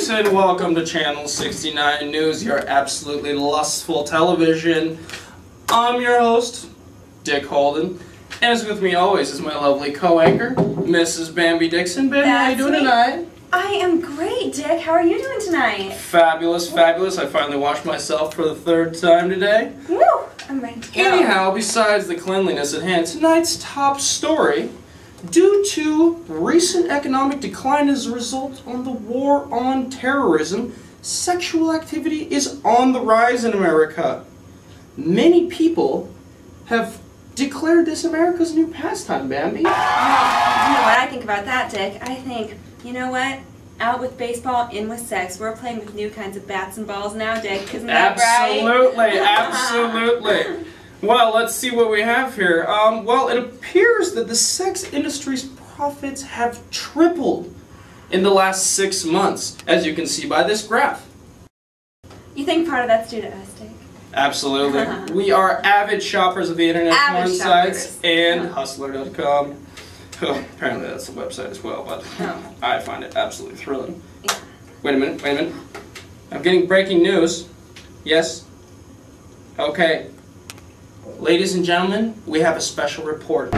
folks, and welcome to Channel 69 News, your absolutely lustful television. I'm your host, Dick Holden, and as with me always is my lovely co-anchor, Mrs. Bambi Dixon. Bambi, how you doing tonight? I am great, Dick. How are you doing tonight? Fabulous, fabulous. I finally washed myself for the third time today. Woo! I'm ready to go. Anyhow, besides the cleanliness at hand, tonight's top story: due to recent economic decline as a result of the war on terrorism, sexual activity is on the rise in America. Many people have declared this America's new pastime, Bambi. You know what I think about that, Dick? I think, you know what? Out with baseball, in with sex. We're playing with new kinds of bats and balls now, Dick. Isn't that Absolutely, right? absolutely. Well, let's see what we have here. Well, it appears that the sex industry's profits have tripled in the last 6 months, as you can see by this graph. You think part of that's due to us, Dick? Absolutely. We are avid shoppers of the internet porn sites and Hustler.com. Oh, apparently that's a website as well, but I find it absolutely thrilling. Yeah. Wait a minute. I'm getting breaking news. Yes? Okay. Ladies and gentlemen, we have a special report.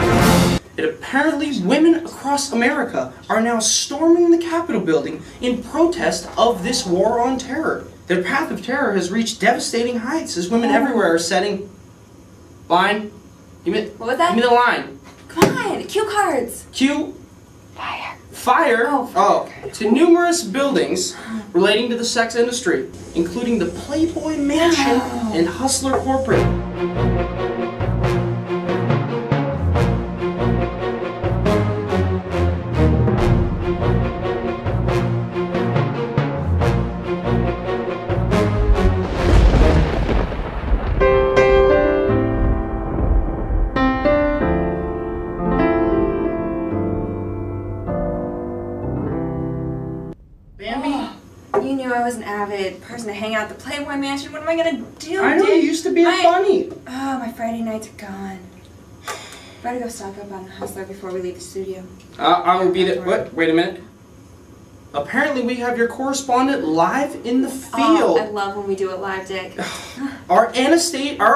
It apparently women across America are now storming the Capitol building in protest of this war on terror. Their path of terror has reached devastating heights as women everywhere are setting... Line? What was that? Give me the line. Come on, cue cards. Cue... Fire. Fire? Oh, to numerous buildings relating to the sex industry, including the Playboy Mansion and Hustler Corporate. You knew I was an avid person to hang out at the Playboy Mansion. What am I going to do, I know, you used to be a bunny. Oh, my Friday nights are gone. Better go stock up on Hustler before we leave the studio. I will be there. What? Wait a minute. Apparently we have your correspondent live in the field. Oh, I love when we do it live, Dick. Our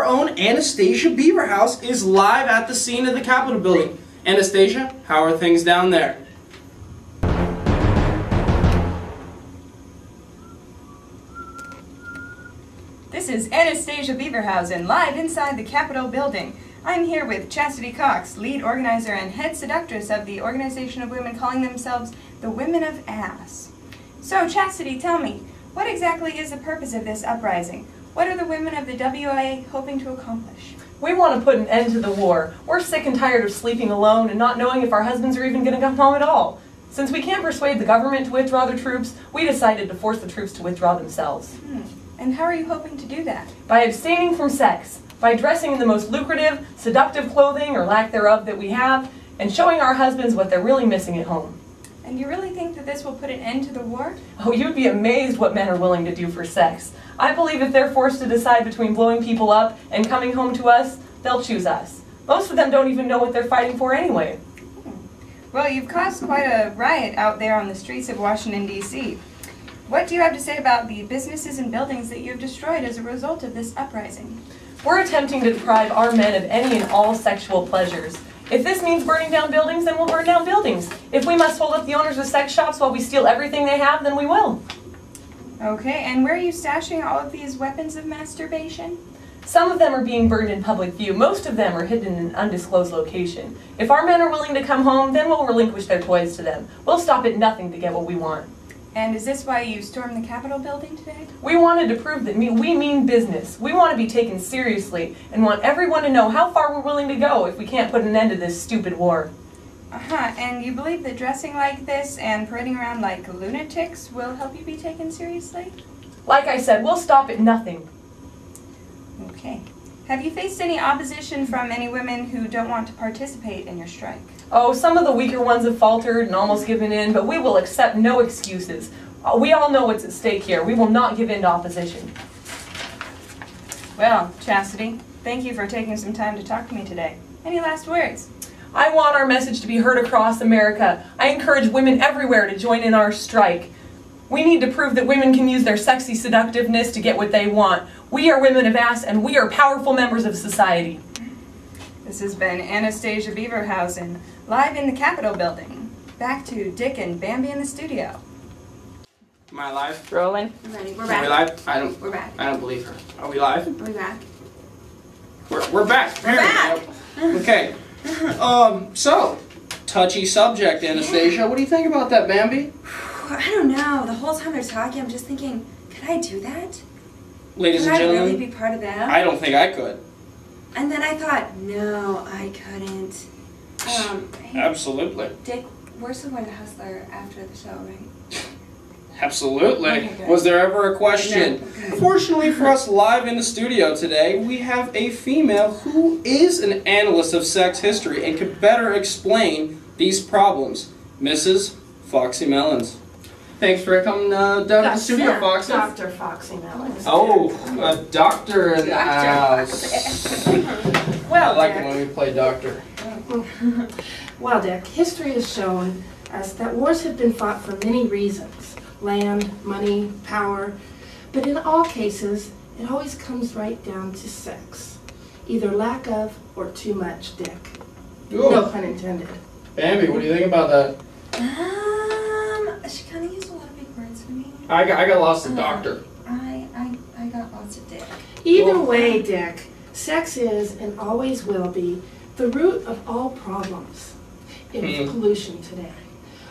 own Anastasia Beaverhouse is live at the scene of the Capitol building. Anastasia, how are things down there? This is Anastasia Beaverhausen, live inside the Capitol building. I'm here with Chastity Cox, lead organizer and head seductress of the organization of women calling themselves the Women of Ass. So, Chastity, tell me, what exactly is the purpose of this uprising? What are the women of the WA hoping to accomplish? We want to put an end to the war. We're sick and tired of sleeping alone and not knowing if our husbands are even going to come home at all. Since we can't persuade the government to withdraw their troops, we decided to force the troops to withdraw themselves. And how are you hoping to do that? By abstaining from sex, by dressing in the most lucrative, seductive clothing or lack thereof that we have, and showing our husbands what they're really missing at home. And you really think that this will put an end to the war? Oh, you'd be amazed what men are willing to do for sex. I believe if they're forced to decide between blowing people up and coming home to us, they'll choose us. Most of them don't even know what they're fighting for anyway. Well, you've caused quite a riot out there on the streets of Washington, D.C. What do you have to say about the businesses and buildings that you've destroyed as a result of this uprising? We're attempting to deprive our men of any and all sexual pleasures. If this means burning down buildings, then we'll burn down buildings. If we must hold up the owners of sex shops while we steal everything they have, then we will. Okay, and where are you stashing all of these weapons of masturbation? Some of them are being burned in public view. Most of them are hidden in an undisclosed location. If our men are willing to come home, then we'll relinquish their toys to them. We'll stop at nothing to get what we want. And is this why you stormed the Capitol building today? We wanted to prove that we mean business. We want to be taken seriously and want everyone to know how far we're willing to go if we can't put an end to this stupid war. And you believe that dressing like this and parading around like lunatics will help you be taken seriously? Like I said, we'll stop at nothing. Okay. Have you faced any opposition from any women who don't want to participate in your strike? Oh, some of the weaker ones have faltered and almost given in, but we will accept no excuses. We all know what's at stake here. We will not give in to opposition. Well, Chastity, thank you for taking some time to talk to me today. Any last words? I want our message to be heard across America. I encourage women everywhere to join in our strike. We need to prove that women can use their sexy seductiveness to get what they want. We are women of ass, and we are powerful members of society. This has been Anastasia Beaverhausen, live in the Capitol building. Back to Dick and Bambi in the studio. Am I live? Rolling. I'm ready. We're Are back. we live? We're back. I don't believe her. Are we live? Are we back? We're back. We're back. Okay. So, touchy subject, Anastasia. What do you think about that, Bambi? I don't know. The whole time they're talking, I'm just thinking, could I do that? Ladies Could and I really gentlemen, be part of that? I don't think I could. And then I thought, no, I couldn't. Hey, Absolutely. Dick, we're somewhere to Hustler after the show, right? Absolutely. Okay, good. Was there ever a question? No. Fortunately for us live in the studio today, we have a female who is an analyst of sex history and could better explain these problems. Mrs. Foxy Melons. Thanks for coming down to the studio, Foxy. Dr. Foxy Melons. Oh, a doctor in the house. Well, I like it Dick. when we play doctor. Well, Dick, history has shown us that wars have been fought for many reasons. Land, money, power. But in all cases, it always comes right down to sex. Either lack of or too much, Dick. Ooh. No pun intended. Bambi, what do you think about that? She kind of used a lot of big words for me. I got lost in doctor. I got lost at Dick. Either way, Dick, sex is and always will be the root of all problems in pollution today.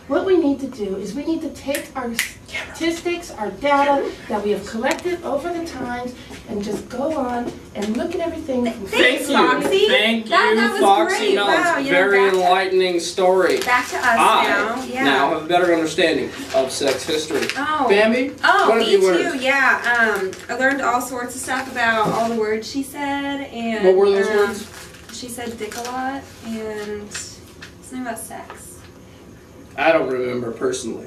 What we need to do is we need to take our statistics, our data that we have collected over the times, and just go on and look at everything. Thanks, Foxy. Thank That you, was Foxy great. Melons. Wow, you know, Very back to- enlightening story. Back to us I now. Yeah. now have a better understanding of sex history. Oh. Bambi, Oh, what have me you too. learned? Yeah. I learned all sorts of stuff about all the words she said, and What were those words? She said dick a lot, and something about sex. I don't remember personally.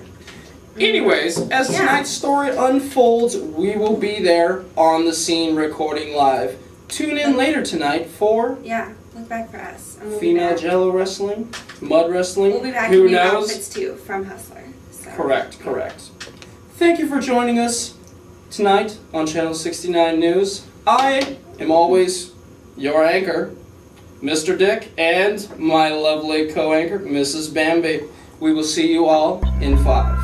Anyways, as Yeah. tonight's story unfolds, we will be there on the scene recording live. Tune in later tonight for Yeah. Look back for us. And we'll be female back. jello wrestling, mud wrestling. We'll be back Who in new knows? outfits too from Hustler. So. Correct. Thank you for joining us tonight on Channel 69 News. I am always your anchor, Mr. Dick, and my lovely co-anchor, Mrs. Bambi. We will see you all in 5.